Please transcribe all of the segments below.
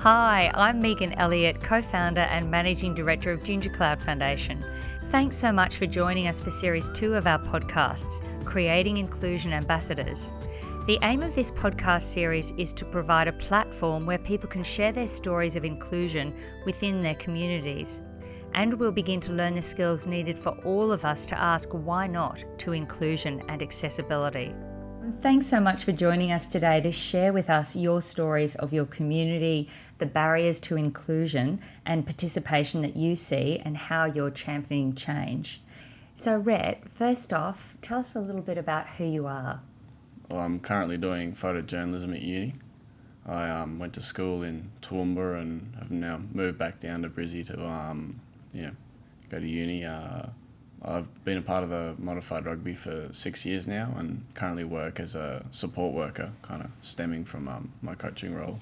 Hi, I'm Megan Elliott, co-founder and managing director of GingerCloud Foundation. Thanks so much for joining us for Series 2 of our podcasts, Creating Inclusion Ambassadors. The aim of this podcast series is to provide a platform where people can share their stories of inclusion within their communities. And we'll begin to learn the skills needed for all of us to ask why not to inclusion and accessibility. Thanks so much for joining us today to share with us your stories of your community, the barriers to inclusion and participation that you see, and how you're championing change. So, Rhett, first off, tell us a little bit about who you are. Well, I'm currently doing photojournalism at uni. I went to school in Toowoomba and have now moved back down to Brizzy to go to uni. I've been a part of the Modified Rugby for 6 years now and currently work as a support worker, kind of stemming from my coaching role.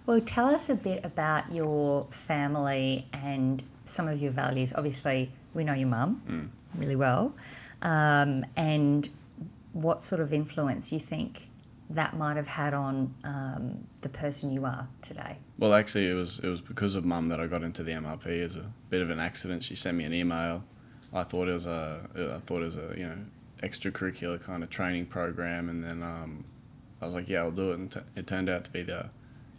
Well, tell us a bit about your family and some of your values. Obviously, we know your mum really well, and what sort of influence you think that might have had on the person you are today. Well, actually, it was because of mum that I got into the MRP as a bit of an accident. She sent me an email. I thought it was a extracurricular kind of training program, and then I was like, yeah, I'll do it. And it turned out to be the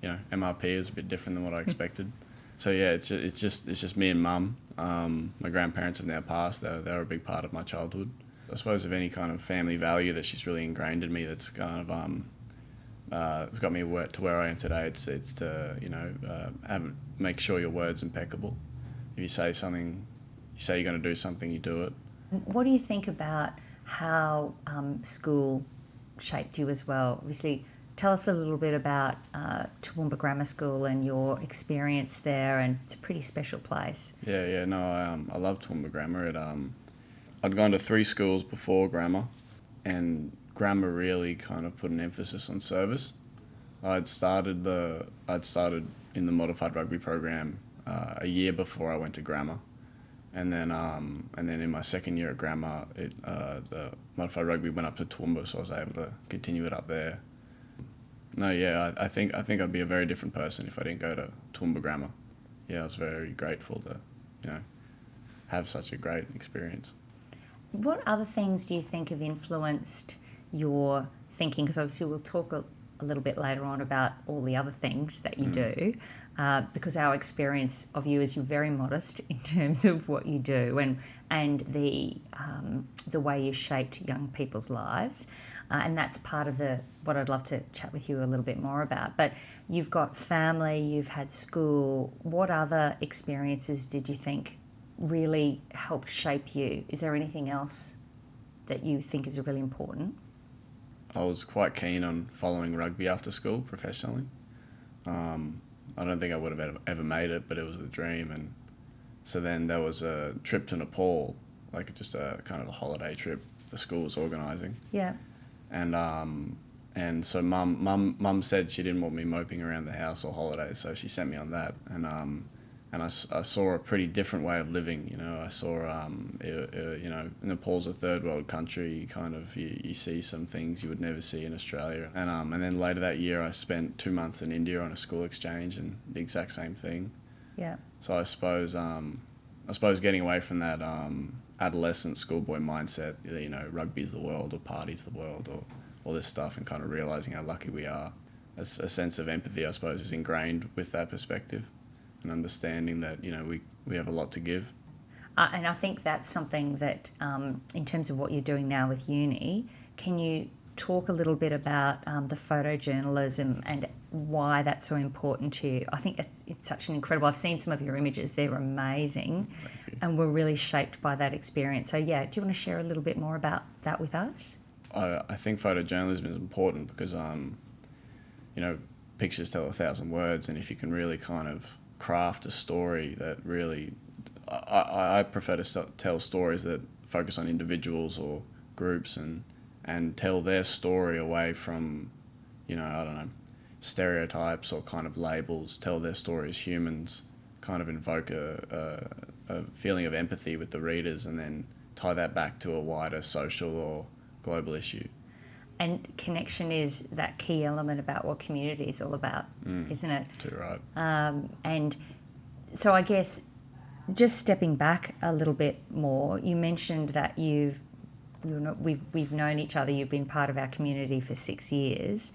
MRP is a bit different than what I expected. So yeah, it's just me and mum. My grandparents have now passed. They were a big part of my childhood. I suppose of any kind of family value that she's really ingrained in me, that's kind of it's got me to where I am today. It's to make sure your word's impeccable. If you say something, you say you're going to do something, you do it. What do you think about how school shaped you as well? Obviously, tell us a little bit about Toowoomba Grammar School and your experience there, and it's a pretty special place. I love Toowoomba Grammar. I'd gone to 3 schools before grammar, and grammar really kind of put an emphasis on service. I'd started in the Modified Rugby Program a year before I went to grammar. And then in my second year at grammar, the Modified Rugby went up to Toowoomba, so I was able to continue it up there. I think I'd be a very different person if I didn't go to Toowoomba Grammar. Yeah, I was very grateful to, have such a great experience. What other things do you think have influenced your thinking? Because obviously we'll talk a little bit later on about all the other things that you do, because our experience of you is you're very modest in terms of what you do and the way you shaped young people's lives, and that's part of what I'd love to chat with you a little bit more about. But you've got family, you've had school. What other experiences did you think really helped shape you? Is there anything else that you think is really important? I was quite keen on following rugby after school professionally. I don't think I would have ever made it, but it was a dream. And so then there was a trip to Nepal, like just a kind of a holiday trip the school was organising. Yeah. And so mum said she didn't want me moping around the house or holidays, so she sent me on that. And I saw a pretty different way of living. I saw, Nepal's a third world country. You see some things you would never see in Australia. And then later that year, I spent 2 months in India on a school exchange, and the exact same thing. Yeah. So I suppose getting away from that adolescent schoolboy mindset, rugby's the world or party's the world or all this stuff, and kind of realising how lucky we are. A sense of empathy, I suppose, is ingrained with that perspective. And understanding that we have a lot to give. And I think that's something that, in terms of what you're doing now with uni, can you talk a little bit about the photojournalism and why that's so important to you? I think it's such an incredible. I've seen some of your images; they're amazing, and we're really shaped by that experience. So yeah, do you want to share a little bit more about that with us? I think photojournalism is important because pictures tell 1,000 words, and if you can really kind of craft a story that really, I prefer to tell stories that focus on individuals or groups and tell their story away from, stereotypes or kind of labels. Tell their story as humans, kind of invoke a feeling of empathy with the readers, and then tie that back to a wider social or global issue. And connection is that key element about what community is all about, isn't it? Too right. And so I guess just stepping back a little bit more, you mentioned that we've known each other. You've been part of our community for 6 years.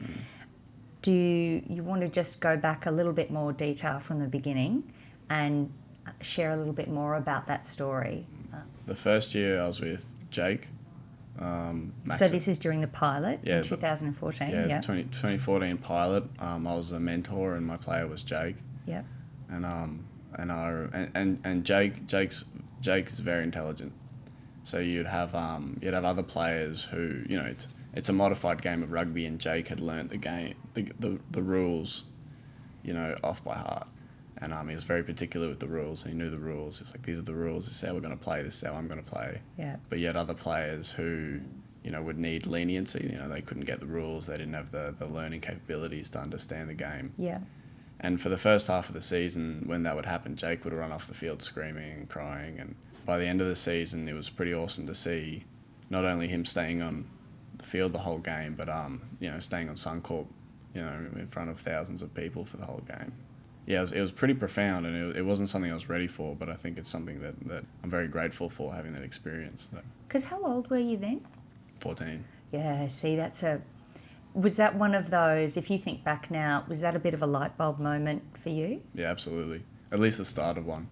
Do you want to just go back a little bit more detail from the beginning and share a little bit more about that story? The first year I was with Jake. So this is during the pilot in 2014? Yeah, 2014 pilot. I was a mentor and my player was Jake. Yep. And Jake's very intelligent. So you'd have other players who, you know, it's a modified game of rugby, and Jake had learnt the game, the rules, you know, off by heart. And he was very particular with the rules, and he knew the rules. It's like, these are the rules, this is how we're going to play, this is how I'm going to play. Yeah. But yet other players who, you know, would need leniency, you know, they couldn't get the rules, they didn't have the learning capabilities to understand the game. Yeah. And for the first half of the season, when that would happen, Jake would run off the field screaming and crying. And by the end of the season, it was pretty awesome to see not only him staying on the field the whole game, but you know, staying on Suncorp, you know, in front of thousands of people for the whole game. Yeah, it was pretty profound, and it wasn't something I was ready for, but I think it's something that I'm very grateful for, having that experience. Because how old were you then? 14. Yeah, see, was that one of those, if you think back now, was that a bit of a light bulb moment for you? Yeah, absolutely. At least the start of one.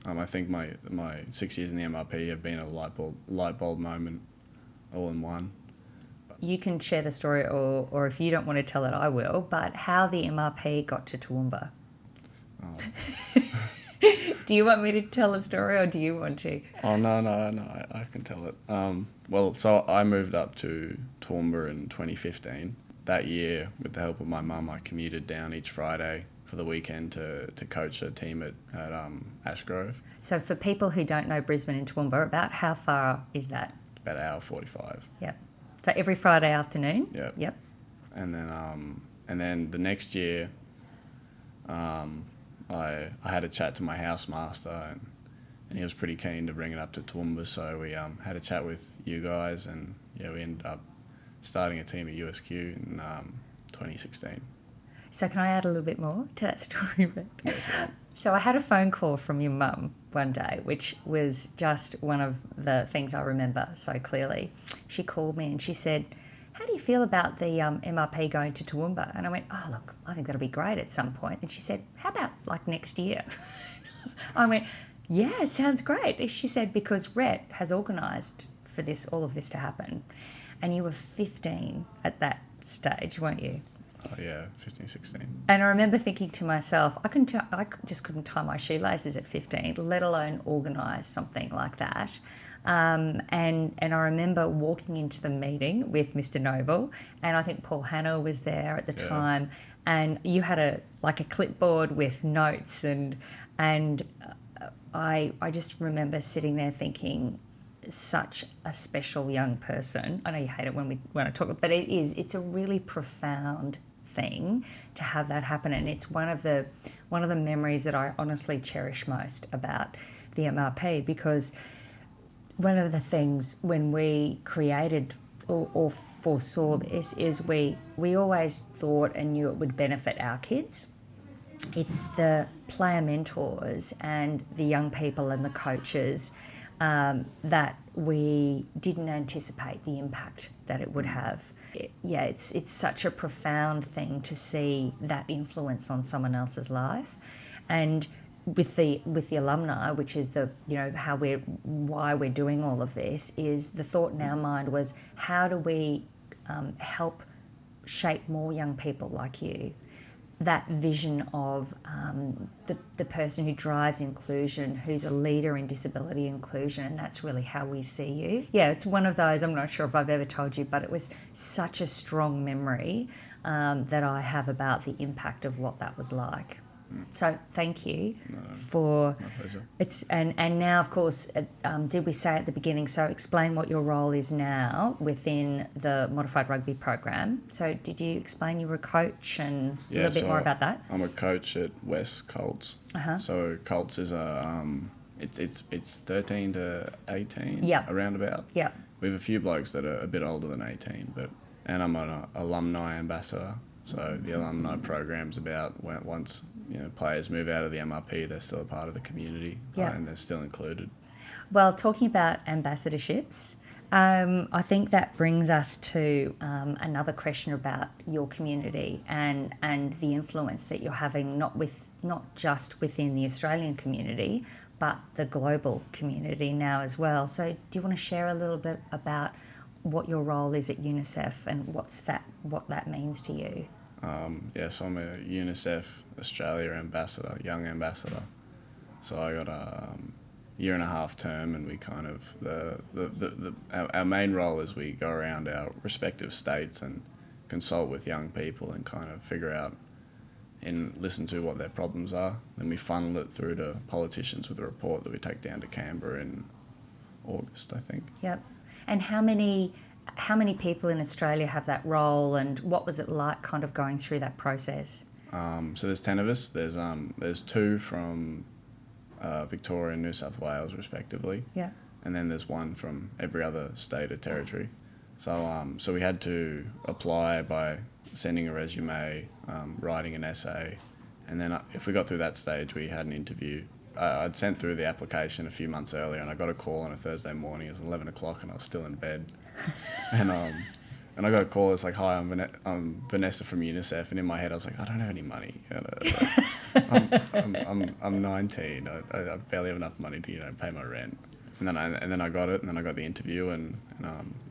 I think my 6 years in the MRP have been a light bulb moment all in one. You can share the story, or if you don't want to tell it, I will, but how the MRP got to Toowoomba. Oh. Do you want me to tell a story, or do you want to? Oh, no, I can tell it. Well, so I moved up to Toowoomba in 2015. That year, with the help of my mum, I commuted down each Friday for the weekend to coach a team at Ashgrove. So for people who don't know Brisbane and Toowoomba, about how far is that? About an hour 45. Yep. So every Friday afternoon? Yep. Yep. And then the next year, I had a chat to my housemaster, and he was pretty keen to bring it up to Toowoomba. So we had a chat with you guys, and yeah, we ended up starting a team at USQ in 2016. So can I add a little bit more to that story? Yeah, sure. So I had a phone call from your mum one day, which was just one of the things I remember so clearly. She called me and she said, "How do you feel about the MRP going to Toowoomba?" And I went, "Oh, look, I think that'll be great at some point." And she said, "How about like next year?" I went, "Yeah, sounds great." She said, "Because Rhett has organised for all of this to happen." And you were 15 at that stage, weren't you? Oh yeah, 15, 16. And I remember thinking to myself, I just couldn't tie my shoelaces at 15, let alone organise something like that. And I remember walking into the meeting with Mr. Noble, and I think Paul Hanna was there at the time, and you had a clipboard with notes, and I just remember sitting there thinking, such a special young person. I know you hate it when I talk, but it's a really profound thing to have that happen, and it's one of the memories that I honestly cherish most about the MRP, because one of the things when we created or foresaw this is we always thought and knew it would benefit our kids. It's the player mentors and the young people and the coaches that we didn't anticipate the impact that it would have. It's such a profound thing to see that influence on someone else's life, and with the alumni, which is why we're doing all of this, is the thought in our mind was, how do we help shape more young people like you? That vision of the person who drives inclusion, who's a leader in disability inclusion, and that's really how we see you. Yeah, it's one of those, I'm not sure if I've ever told you, but it was such a strong memory that I have about the impact of what that was like. So thank you for my pleasure. And now, of course, did we say at the beginning, so explain what your role is now within the Modified Rugby Program. So did you explain you were a coach and a little bit more about that? I'm a coach at West Colts. Uh-huh. So Colts is it's 13 to 18, Yep. around about. Yeah. We have a few blokes that are a bit older than 18, and I'm an alumni ambassador. So the alumni program's about once players move out of the MRP, they're still a part of the community, and they're still included. Well, talking about ambassadorships, I think that brings us to another question about your community and the influence that you're having, not just within the Australian community, but the global community now as well. So do you want to share a little bit about what your role is at UNICEF and what that means to you? So I'm a UNICEF Australia ambassador, young ambassador. So I got a year and a half term, and we kind of our main role is we go around our respective states and consult with young people and kind of figure out and listen to what their problems are. Then we funnel it through to politicians with a report that we take down to Canberra in August, I think. Yep. And how many people in Australia have that role, and what was it like kind of going through that process? So there's 10 of us. There's 2 from Victoria and New South Wales, respectively. Yeah. And then there's 1 from every other state or territory. So we had to apply by sending a resume, writing an essay, and then if we got through that stage, we had an interview. I'd sent through the application a few months earlier, and I got a call on a Thursday morning. It was 11 o'clock, and I was still in bed. And I got a call. It's like, "Hi, I'm Vanessa from UNICEF," and in my head, I was like, "I don't have any money. I'm 19. I barely have enough money to pay my rent." And then I got it, and then I got the interview, and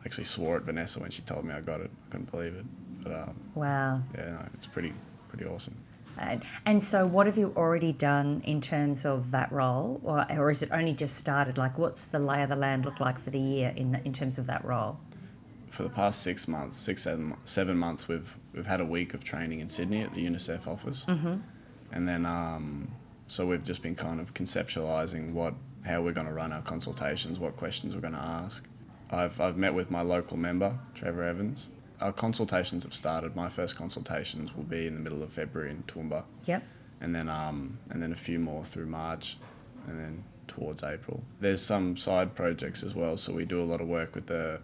actually swore at Vanessa when she told me I got it. I couldn't believe it. But wow. Yeah, no, it's pretty awesome. And so what have you already done in terms of that role, or is it only just started? Like, what's the lay of the land look like for the year in terms of that role? For the past 6 months, 7 months, we've had a week of training in Sydney at the UNICEF office. Mm-hmm. And then so we've just been kind of conceptualising how we're going to run our consultations, what questions we're going to ask. I've met with my local member, Trevor Evans. Our consultations have started. My first consultations will be in the middle of February in Toowoomba. Yep. And then a few more through March, and then towards April. There's some side projects as well. So we do a lot of work with the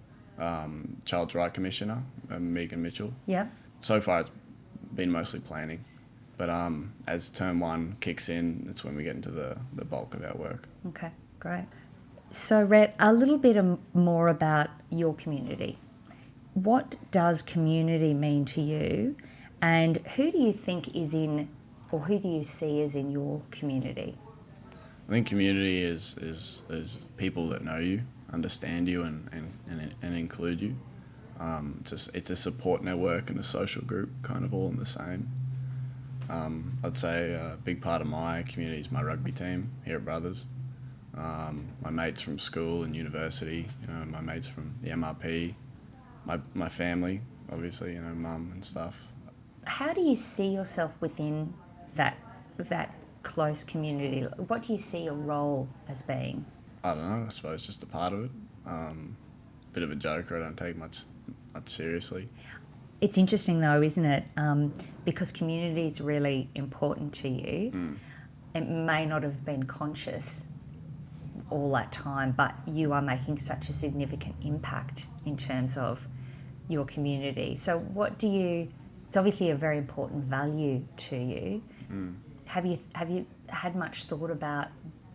Child's Right Commissioner, Megan Mitchell. Yep. So far, it's been mostly planning, but as term 1 kicks in, that's when we get into the bulk of our work. Okay, great. So, Rhett, a little bit more about your community. What does community mean to you, and who do you think is in, or who do you see as in your community? I think community is people that know you, understand you, and include you. It's a support network and a social group, kind of all in the same. I'd say a big part of my community is my rugby team here at Brothers. My mates from school and university, my mates from the MRP. My family, obviously, mum and stuff. How do you see yourself within that close community? What do you see your role as being? I don't know. I suppose just a part of it. Bit of a joker. I don't take much seriously. It's interesting though, isn't it? Because community is really important to you. Mm. It may not have been conscious all that time, but you are making such a significant impact in terms of your community. So it's obviously a very important value to you. Mm. Have you had much thought about,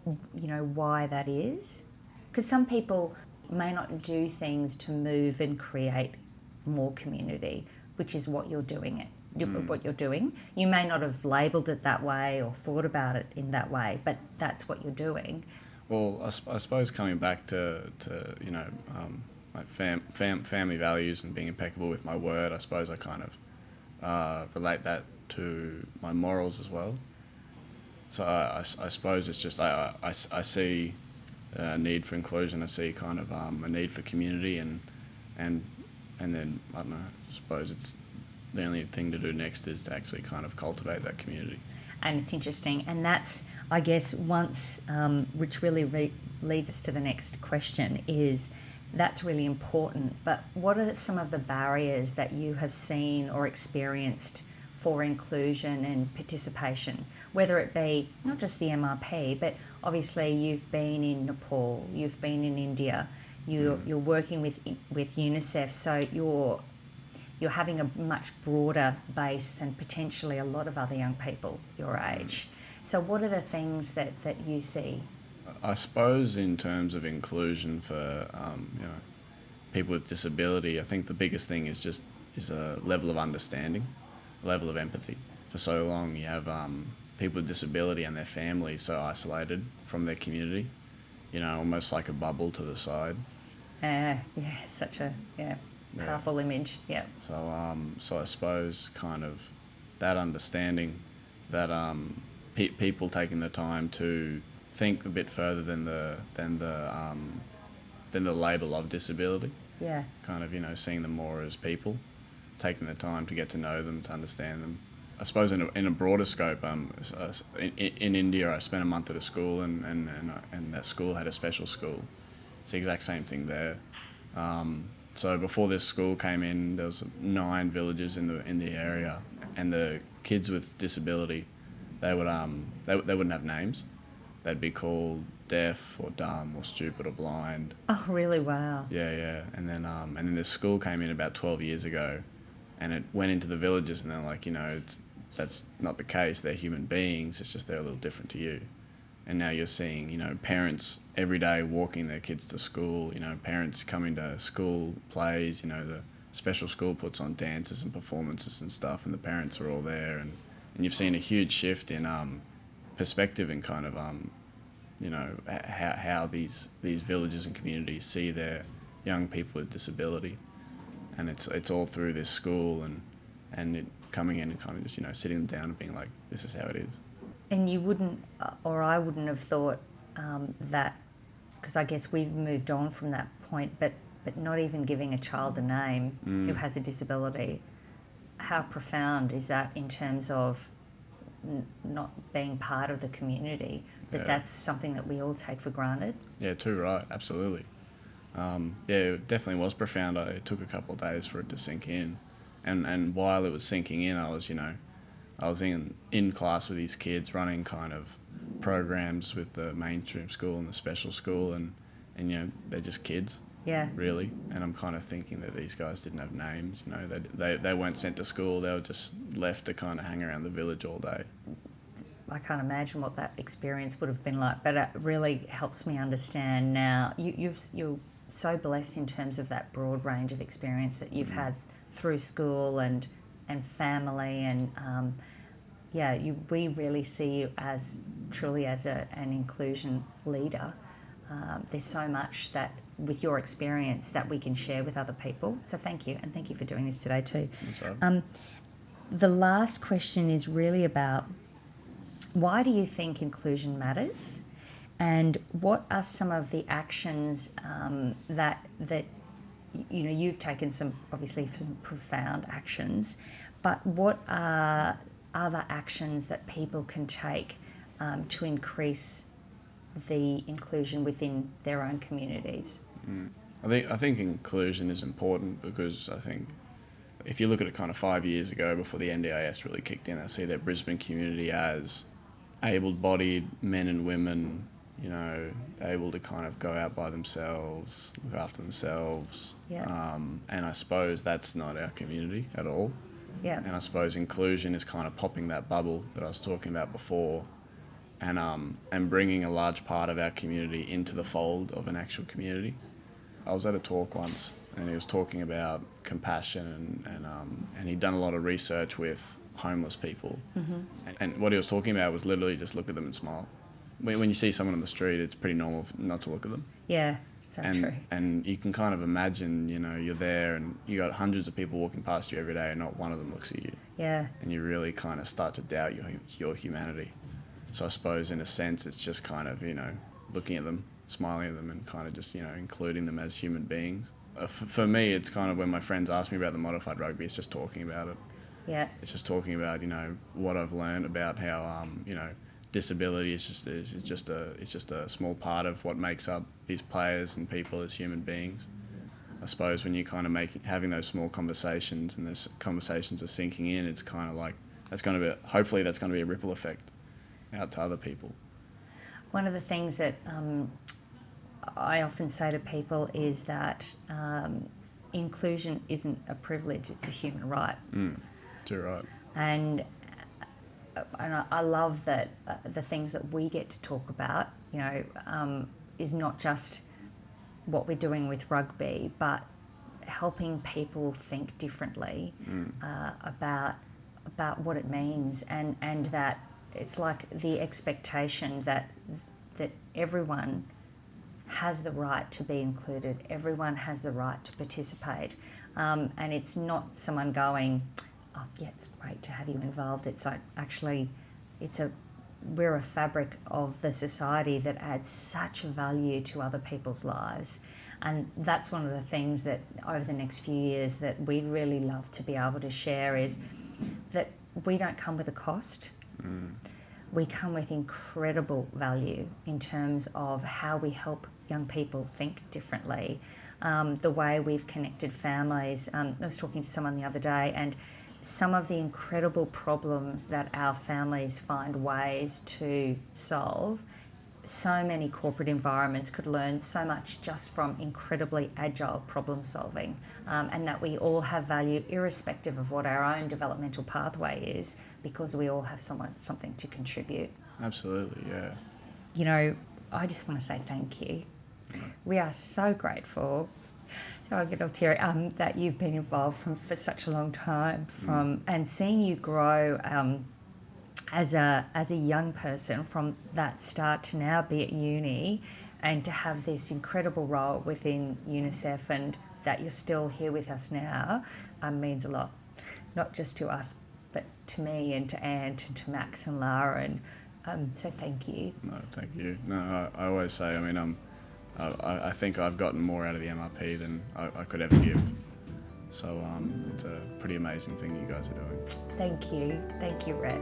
why that is? Because some people may not do things to move and create more community, which is what you're doing. What you're doing. You may not have labelled it that way or thought about it in that way, but that's what you're doing. Well, I suppose coming back to my family values and being impeccable with my word, I suppose I kind of relate that to my morals as well. So I suppose it's just I see a need for inclusion. I see kind of a need for community, and then I don't know. I suppose it's the only thing to do next is to actually kind of cultivate that community. And it's interesting, and that's, I guess, which really leads us to the next question is, that's really important, but what are some of the barriers that you have seen or experienced for inclusion and participation, whether it be not just the MRP, but obviously you've been in Nepal, you've been in India, you're working with UNICEF, so you're having a much broader base than potentially a lot of other young people your age. So what are the things that you see? I suppose in terms of inclusion for people with disability, I think the biggest thing is a level of understanding, a level of empathy. For so long you have people with disability and their families so isolated from their community, almost like a bubble to the side. Such a powerful image. Yeah. So I suppose kind of that understanding that people taking the time to think a bit further than the label of disability. Yeah. Kind of seeing them more as people, taking the time to get to know them, to understand them. I suppose in a broader scope, in India I spent a month at a school and that school had a special school. It's the exact same thing there. So before this school came in, there was 9 villages in the area, and the kids with disability, they wouldn't have names. They'd be called deaf or dumb or stupid or blind. Oh, really? Wow. Yeah. And then this school came in about 12 years ago, and it went into the villages, and they're like, that's not the case. They're human beings. It's just they're a little different to you. And now you're seeing, parents every day walking their kids to school, parents coming to school plays, the special school puts on dances and performances and stuff, and the parents are all there. And you've seen a huge shift in perspective and kind of, how these villages and communities see their young people with disability. And it's all through this school and it coming in and kind of just, sitting them down and being like, this is how it is. And you wouldn't, or I wouldn't have thought that, because I guess we've moved on from that point, but not even giving a child a name who has a disability, how profound is that in terms of not being part of the community, that's something that we all take for granted? Yeah, too right, absolutely. It definitely was profound. It took a couple of days for it to sink in. And while it was sinking in, I was in class with these kids running kind of programs with the mainstream school and the special school, and they're just kids. Yeah. Really. And I'm kind of thinking that these guys didn't have names. They weren't sent to school. They were just left to kind of hang around the village all day. I can't imagine what that experience would have been like, but it really helps me understand now. You're so blessed in terms of that broad range of experience that you've had through school and family, and we really see you as truly as an inclusion leader. There's so much that with your experience that we can share with other people. So thank you, and thank you for doing this today too. That's right. The last question is really about, why do you think inclusion matters, and what are some of the actions that you've taken some profound actions, but what are other actions that people can take to increase the inclusion within their own communities? I think inclusion is important, because I think if you look at it kind of 5 years ago, before the NDIS really kicked in, I see the Brisbane community as able-bodied men and women, able to kind of go out by themselves, look after themselves. Yeah. And I suppose that's not our community at all. Yeah. And I suppose inclusion is kind of popping that bubble that I was talking about before, and bringing a large part of our community into the fold of an actual community. I was at a talk once, and he was talking about compassion, and he'd done a lot of research with homeless people. Mm-hmm. And what he was talking about was literally just look at them and smile. When you see someone on the street, it's pretty normal not to look at them. Yeah, so true. And you can kind of imagine, you're there and you got hundreds of people walking past you every day and not one of them looks at you. Yeah. And you really kind of start to doubt your humanity. So I suppose in a sense it's just kind of, looking at them, smiling at them, and kind of just, including them as human beings. For me, it's kind of when my friends ask me about the modified rugby, it's just talking about it. Yeah. It's just talking about, what I've learned about how, disability is just a small part of what makes up these players and people as human beings. I suppose when you kind of having those small conversations, and those conversations are sinking in, it's kind of like hopefully that's going to be a ripple effect out to other people. One of the things that I often say to people is that inclusion isn't a privilege, it's a human right. You're right. And I love that the things that we get to talk about, is not just what we're doing with rugby, but helping people think differently about what it means, and that it's like the expectation that everyone has the right to be included, everyone has the right to participate, and it's not someone going, oh yeah, it's great to have you involved. It's like, actually, we're a fabric of the society that adds such value to other people's lives. And that's one of the things that over the next few years that we'd really love to be able to share, is that we don't come with a cost. We come with incredible value in terms of how we help young people think differently, the way we've connected families. I was talking to someone the other day, and some of the incredible problems that our families find ways to solve, so many corporate environments could learn so much just from incredibly agile problem solving, and that we all have value irrespective of what our own developmental pathway is, because we all have something to contribute. Absolutely, yeah. I just want to say thank you. We are so grateful, so I get all teary, that you've been involved for such a long time, and seeing you grow as a young person from that start to now be at uni, and to have this incredible role within UNICEF, and that you're still here with us now, means a lot, not just to us, but to me and to Ant and to Max and Lara, and so thank you. No, thank you. No, I always say, I think I've gotten more out of the MRP than I could ever give. So it's a pretty amazing thing you guys are doing. Thank you, Rhett.